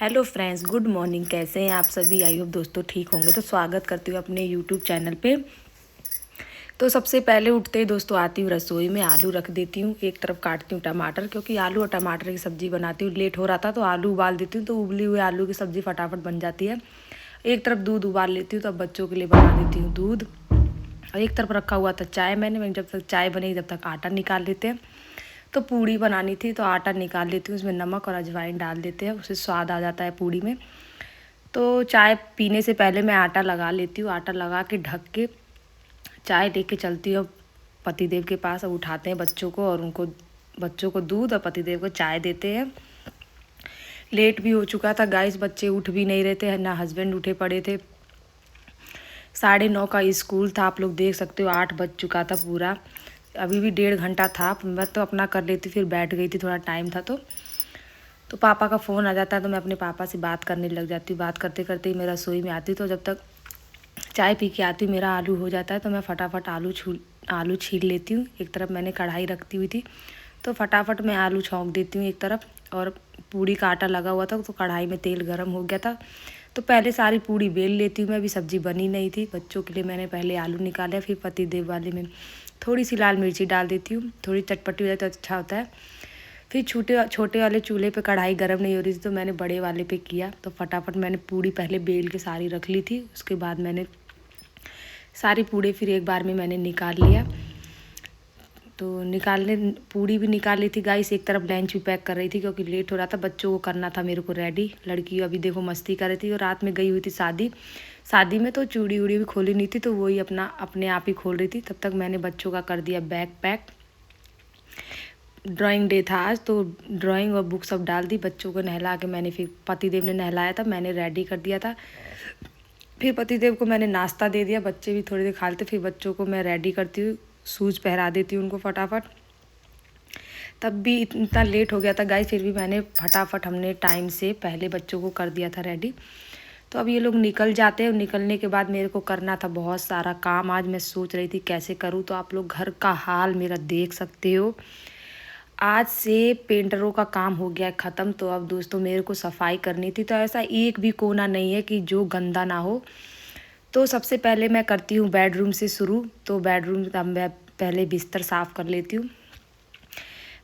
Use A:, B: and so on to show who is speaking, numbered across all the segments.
A: Hello friends, good morning. कैसे हैं आप सभी? आई होप दोस्तों ठीक होंगे। तो स्वागत करती हूँ अपने यूट्यूब चैनल पे। तो सबसे पहले उठते ही दोस्तों आती हूँ रसोई में, आलू रख देती हूँ, एक तरफ काटती हूँ टमाटर, क्योंकि आलू और टमाटर की सब्ज़ी बनाती हूँ। लेट हो रहा था तो आलू उबाल देती हूँ, तो उबली हुई आलू की सब्ज़ी फटाफट बन जाती है। एक तरफ दूध उबाल लेती हूँ, तब बच्चों के लिए बना देती हूँ दूध। और एक तरफ रखा हुआ था चाय। मैंने जब तक चाय बनेगी जब तक आटा निकाल लेते हैं। तो पूड़ी बनानी थी तो आटा निकाल लेती हूँ, उसमें नमक और अजवाइन डाल देते हैं, उससे स्वाद आ जाता है पूड़ी में। तो चाय पीने से पहले मैं आटा लगा लेती हूँ। आटा लगा के ढक के चाय लेके चलती हूँ पतिदेव के पास। अब उठाते हैं बच्चों को और बच्चों को दूध और पतिदेव को चाय देते हैं। लेट भी हो चुका था गाइस, बच्चे उठ भी नहीं रहे थे, ना हस्बैंड उठे पड़े थे। 9:30 का स्कूल था, आप लोग देख सकते हो 8 बज चुका था पूरा। अभी भी 1.5 घंटा था। मैं तो अपना कर लेती, फिर बैठ गई थी, थोड़ा टाइम था तो पापा का फ़ोन आ जाता है तो मैं अपने पापा से बात करने लग जाती हूँ। बात करते करते ही मैं रसोई में आती, तो जब तक चाय पी के आती हूँ मेरा आलू हो जाता है, तो मैं फटाफट आलू छील लेती हूँ। एक तरफ मैंने कढ़ाई रखती हुई थी तो फटाफट मैं आलू छौंक देती हूँ एक तरफ। और पूड़ी का आटा लगा हुआ था तो कढ़ाई में तेल गर्म हो गया था, तो पहले सारी पूड़ी बेल लेती हूँ मैं। अभी सब्ज़ी बनी नहीं थी। बच्चों के लिए मैंने पहले आलू निकाले, फिर पतिदेव वाले में थोड़ी सी लाल मिर्ची डाल देती हूँ, थोड़ी चटपटी हो जाए तो अच्छा होता है। फिर छोटे वाले चूल्हे पे कढ़ाई गर्म नहीं हो रही थी तो मैंने बड़े वाले पे किया। तो फटाफट मैंने पूड़ी पहले बेल के सारी रख ली थी, उसके बाद मैंने सारी पूड़ी फिर एक बार में मैंने निकाल लिया। तो पूड़ी भी निकाल ली थी गाइस। एक तरफ लंच भी पैक कर रही थी क्योंकि लेट हो रहा था, बच्चों को करना था मेरे को रेडी। लड़की अभी देखो मस्ती कर रही थी और रात में गई हुई थी शादी में, तो चूड़ी उड़ी भी खोली नहीं थी, तो वही अपने आप ही खोल रही थी। तब तक मैंने बच्चों का कर दिया बैग पैक। ड्राइंग डे था आज, तो ड्राइंग और बुक सब डाल दी। बच्चों को नहला के मैंने, फिर पतिदेव ने नहलाया था, मैंने रेडी कर दिया था। फिर पतिदेव को मैंने नाश्ता दे दिया, बच्चे भी थोड़ी देर खा लेते। फिर बच्चों को मैं रेडी करती हूँ, शूज़ पहरा देती हूँ उनको फटाफट। तब भी इतना लेट हो गया था गाइस, फिर भी हमने टाइम से पहले बच्चों को कर दिया था रेडी। तो अब ये लोग निकल जाते हैं। निकलने के बाद मेरे को करना था बहुत सारा काम। आज मैं सोच रही थी कैसे करूँ, तो आप लोग घर का हाल मेरा देख सकते हो। आज से पेंटरों का काम हो गया है ख़त्म। तो अब दोस्तों मेरे को सफाई करनी थी, तो ऐसा एक भी कोना नहीं है कि जो गंदा ना हो। तो सबसे पहले मैं करती हूँ बेडरूम से शुरू। तो बेडरूम का मैं पहले बिस्तर साफ़ कर लेती हूँ।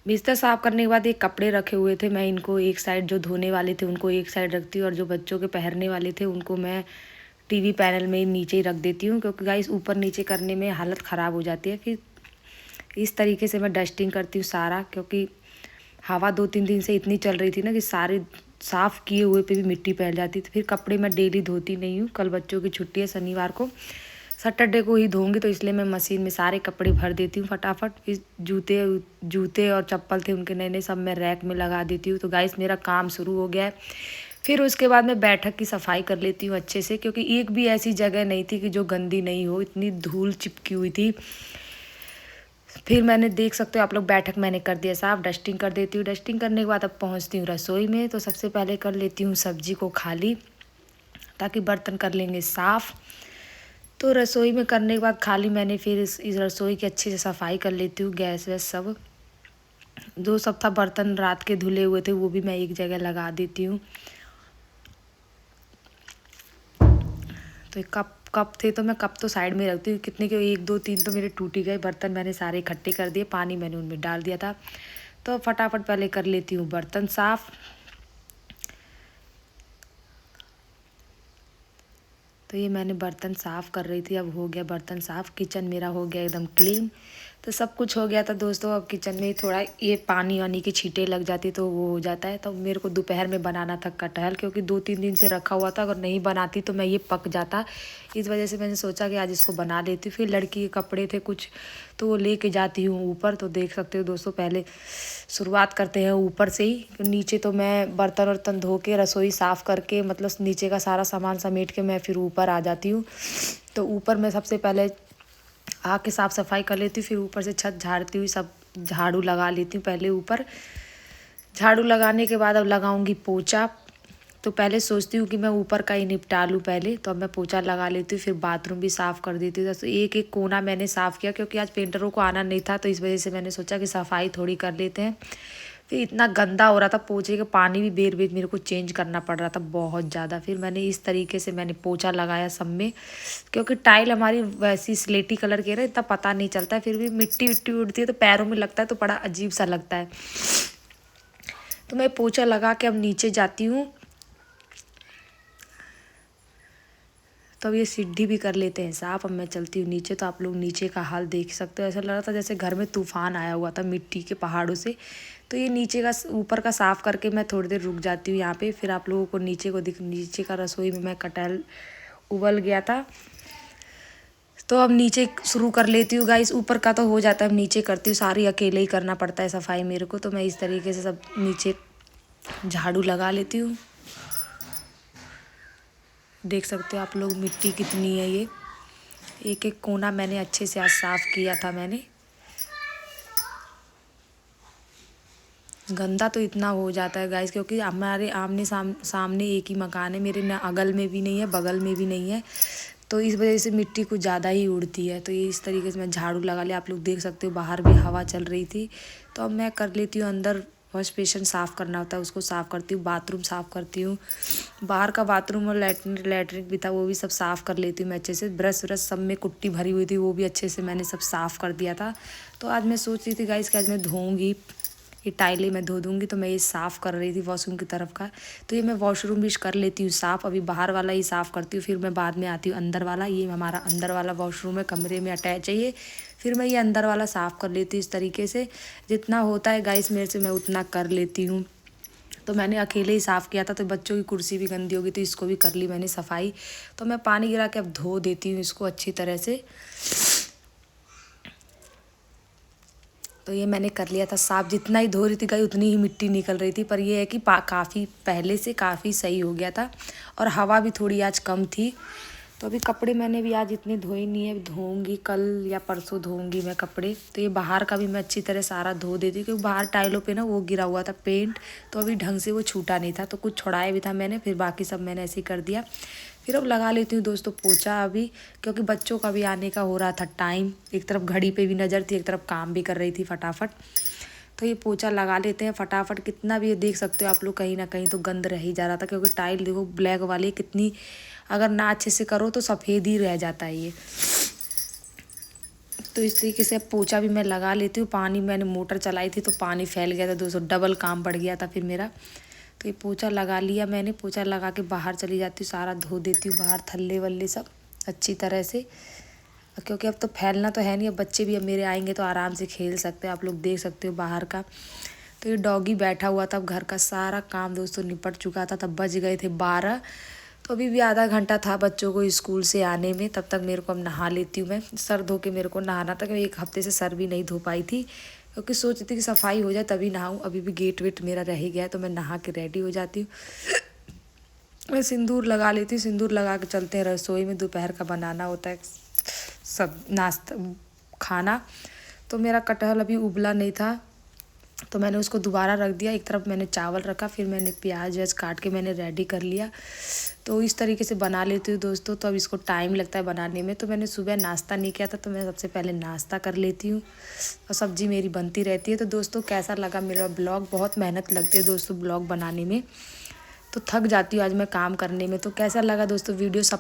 A: बिस्तर साफ़ करने के बाद ये कपड़े रखे हुए थे, मैं इनको एक साइड, जो धोने वाले थे उनको एक साइड रखती हूँ, और जो बच्चों के पहनने वाले थे उनको मैं टीवी पैनल में नीचे ही रख देती हूँ, क्योंकि गाइस ऊपर नीचे करने में हालत ख़राब हो जाती है। फिर इस तरीके से मैं डस्टिंग करती हूँ सारा, क्योंकि हवा 2-3 दिन से इतनी चल रही थी ना कि सारे साफ़ किए हुए पे भी मिट्टी फैल जाती थी। फिर कपड़े मैं डेली धोती नहीं हूँ। कल बच्चों की छुट्टी है, शनिवार को, सैटरडे को ही धोऊंगी, तो इसलिए मैं मशीन में सारे कपड़े भर देती हूँ फटाफट। फिर जूते और चप्पल थे उनके नए नए, सब मैं रैक में लगा देती हूँ। तो गाइस मेरा काम शुरू हो गया है। फिर उसके बाद मैं बैठक की सफाई कर लेती हूँ अच्छे से, क्योंकि एक भी ऐसी जगह नहीं थी कि जो गंदी नहीं हो, इतनी धूल चिपकी हुई थी। फिर मैंने देख सकते हो आप लोग, बैठक मैंने कर दिया साफ, डस्टिंग कर देती हूँ। डस्टिंग करने के बाद अब पहुँचती हूँ रसोई में। तो सबसे पहले कर लेती हूँ सब्जी को खाली, ताकि बर्तन कर लेंगे साफ़। तो रसोई में करने के बाद खाली मैंने फिर इस रसोई की अच्छे से सफाई कर लेती हूँ। गैस वैस सब जो सब था, बर्तन रात के धुले हुए थे वो भी मैं एक जगह लगा देती हूँ। तो कप थे तो मैं कप तो साइड में रखती हूँ। कितने के 1 2 3 तो मेरे टूट ही गए। बर्तन मैंने सारे इकट्ठे कर दिए, पानी मैंने उनमें डाल दिया था। तो फटाफट पहले कर लेती हूँ बर्तन साफ़। तो ये मैंने बर्तन साफ़ कर रही थी, अब हो गया बर्तन साफ़। किचन मेरा हो गया एकदम क्लीन। तो सब कुछ हो गया था दोस्तों। अब किचन में थोड़ा ये पानी वानी की छींटे लग जाती तो वो हो जाता है। तो मेरे को दोपहर में बनाना था कटहल, क्योंकि 2-3 दिन से रखा हुआ था। अगर नहीं बनाती तो मैं ये पक जाता। इस वजह से मैंने सोचा कि आज इसको बना लेती हूँ। फिर लड़की के कपड़े थे कुछ, तो वो लेके जाती हूँ ऊपर। तो देख सकते हो दोस्तों, पहले शुरुआत करते हैं ऊपर से ही। नीचे तो मैं बर्तन वर्तन धो के, रसोई साफ़ करके, मतलब नीचे का सारा सामान समेट के मैं फिर ऊपर आ जाती हूँ। तो ऊपर मैं सबसे पहले आके साफ़ सफाई कर लेती हूँ। फिर ऊपर से छत झाड़ती हुई सब झाड़ू लगा लेती हूँ पहले ऊपर। झाड़ू लगाने के बाद अब लगाऊंगी पोछा। तो पहले सोचती हूँ कि मैं ऊपर का ही निपटा लूँ पहले, तो अब मैं पोछा लगा लेती हूँ। फिर बाथरूम भी साफ़ कर देती हूँ। तो एक एक कोना मैंने साफ़ किया, क्योंकि आज पेंटरों को आना नहीं था, तो इस वजह से मैंने सोचा कि सफाई थोड़ी कर लेते हैं। फिर इतना गंदा हो रहा था पोछे का, पानी भी बेर बेर मेरे को चेंज करना पड़ रहा था बहुत ज़्यादा। फिर मैंने इस तरीके से मैंने पोछा लगाया सब में, क्योंकि टाइल हमारी वैसी स्लेटी कलर की है, इतना पता नहीं चलता है। फिर भी मिट्टी विट्टी उड़ती है तो पैरों में लगता है तो बड़ा अजीब सा लगता है। तो मैं पोछा लगा के अब नीचे जाती हूँ। तो अब ये सीढ़ी भी कर लेते हैं साफ। अब मैं चलती हूँ नीचे, तो आप लोग नीचे का हाल देख सकते हो। ऐसा लग रहा था जैसे घर में तूफान आया हुआ था मिट्टी के पहाड़ों से। तो ये नीचे का ऊपर का साफ़ करके मैं थोड़ी देर रुक जाती हूँ यहाँ पे। फिर आप लोगों को नीचे को नीचे का रसोई में मैं कटहल उबल गया था, तो अब नीचे शुरू कर लेती हूँ गाइस। ऊपर का तो हो जाता है, अब नीचे करती हूँ। सारी अकेले ही करना पड़ता है सफाई मेरे को। तो मैं इस तरीके से सब नीचे झाड़ू लगा लेती हूँ। देख सकते हो आप लोग मिट्टी कितनी है। ये एक एक कोना मैंने अच्छे से आज साफ़ किया था मैंने। गंदा तो इतना हो जाता है गाइस, क्योंकि हमारे आमने सामने एक ही मकान है मेरे, ना अगल में भी नहीं है बगल में भी नहीं है। तो इस वजह से मिट्टी कुछ ज़्यादा ही उड़ती है। तो ये इस तरीके से मैं झाड़ू लगा लिया। आप लोग देख सकते हो बाहर भी हवा चल रही थी। तो अब मैं कर लेती हूँ अंदर वॉश बेसिन साफ़ करना होता है उसको साफ़ करती हूँ। बाथरूम साफ़ करती हूँ, बाहर का बाथरूम और लैट्रिन भी था वो भी सब साफ़ कर लेती हूँ मैं अच्छे से। ब्रश व्रश सब में कुट्टी भरी हुई थी वो भी अच्छे से मैंने सब साफ़ कर दिया था। तो आज मैं सोच रही थी गाइस कि आज मैं धोऊँगी, ये टाइलें मैं धो दूँगी। तो मैं ये साफ़ कर रही थी वॉशरूम की तरफ का। तो ये मैं वॉशरूम भी कर लेती हूँ साफ़। अभी बाहर वाला ही साफ़ करती हूँ, फिर मैं बाद में आती हूँ अंदर वाला। ये हमारा अंदर वाला वॉशरूम है, कमरे में अटैच है ये। फिर मैं ये अंदर वाला साफ़ कर लेती हूँ इस तरीके से। जितना होता है गाइस मेरे से मैं उतना कर लेती हूँ। तो मैंने अकेले ही साफ़ किया था, तो बच्चों की कुर्सी भी गंदी होगी तो इसको भी कर ली मैंने सफाई। तो मैं पानी गिरा के अब धो देती हूँ इसको अच्छी तरह से। तो ये मैंने कर लिया था साफ़। जितना ही धो रही थी गाइस उतनी ही मिट्टी निकल रही थी, पर ये है कि काफ़ी पहले से काफ़ी सही हो गया था। और हवा भी थोड़ी आज कम थी। तो अभी कपड़े मैंने भी आज इतने धोए नहीं है, धोऊंगी कल या परसों धोऊंगी मैं कपड़े। तो ये बाहर का भी मैं अच्छी तरह सारा धो देती हूँ, क्योंकि बाहर टाइलों पे ना वो गिरा हुआ था पेंट, तो अभी ढंग से वो छूटा नहीं था। तो कुछ छुड़ाया भी था मैंने, फिर बाकी सब मैंने ऐसे ही कर दिया। फिर अब लगा लेती हूँ दोस्तों पोछा अभी, क्योंकि बच्चों का भी आने का हो रहा था टाइम। एक तरफ घड़ी पे भी नज़र थी, एक तरफ काम भी कर रही थी फटाफट। तो ये पोछा लगा लेते हैं फटाफट। कितना भी ये देख सकते हो आप लोग, कहीं ना कहीं तो गंद रह ही जा रहा था, क्योंकि टाइल देखो ब्लैक वाली कितनी, अगर ना अच्छे से करो तो सफ़ेद ही रह जाता है ये। तो इस तरीके से पोछा भी मैं लगा लेती हूँ। पानी मैंने मोटर चलाई थी तो पानी फैल गया था दोस्तों, डबल काम बढ़ गया था फिर मेरा। तो ये पोछा लगा लिया मैंने। पोछा लगा के बाहर चली जाती हूँ, सारा धो देती हूँ बाहर थल्ले वल्ले सब अच्छी तरह से, क्योंकि अब तो फैलना तो है नहीं। अब बच्चे भी अब मेरे आएंगे तो आराम से खेल सकते हैं। आप लोग देख सकते हो बाहर का। तो ये डॉगी बैठा हुआ था। अब घर का सारा काम दोस्तों निपट चुका था, तब बज गए थे 12। तो अभी भी आधा घंटा था बच्चों को स्कूल से आने में। तब तक मेरे को अब नहा लेती हूँ मैं। सर धो के मेरे को नहाना था, क्योंकि एक हफ्ते से सर भी नहीं धो पाई थी, क्योंकि सोचती थी कि सफाई हो जाए तभी नहाऊँ। अभी भी गेट वेट मेरा रह ही गया है, तो मैं नहा के रेडी हो जाती हूँ। मैं सिंदूर लगा लेती हूँ। सिंदूर लगा के चलते हैं रसोई में, दोपहर का बनाना होता है सब नाश्ता खाना। तो मेरा कटहल अभी उबला नहीं था, तो मैंने उसको दोबारा रख दिया। एक तरफ मैंने चावल रखा, फिर मैंने प्याज व्याज काट के मैंने रेडी कर लिया। तो इस तरीके से बना लेती हूँ दोस्तों। तो अब इसको टाइम लगता है बनाने में। तो मैंने सुबह नाश्ता नहीं किया था, तो मैं सबसे पहले नाश्ता कर लेती हूँ और सब्ज़ी मेरी बनती रहती है। तो दोस्तों कैसा लगा मेरा ब्लॉग? बहुत मेहनत लगती है दोस्तों ब्लॉग बनाने में, तो थक जाती हूँ आज मैं काम करने में। तो कैसा लगा दोस्तों वीडियो? सब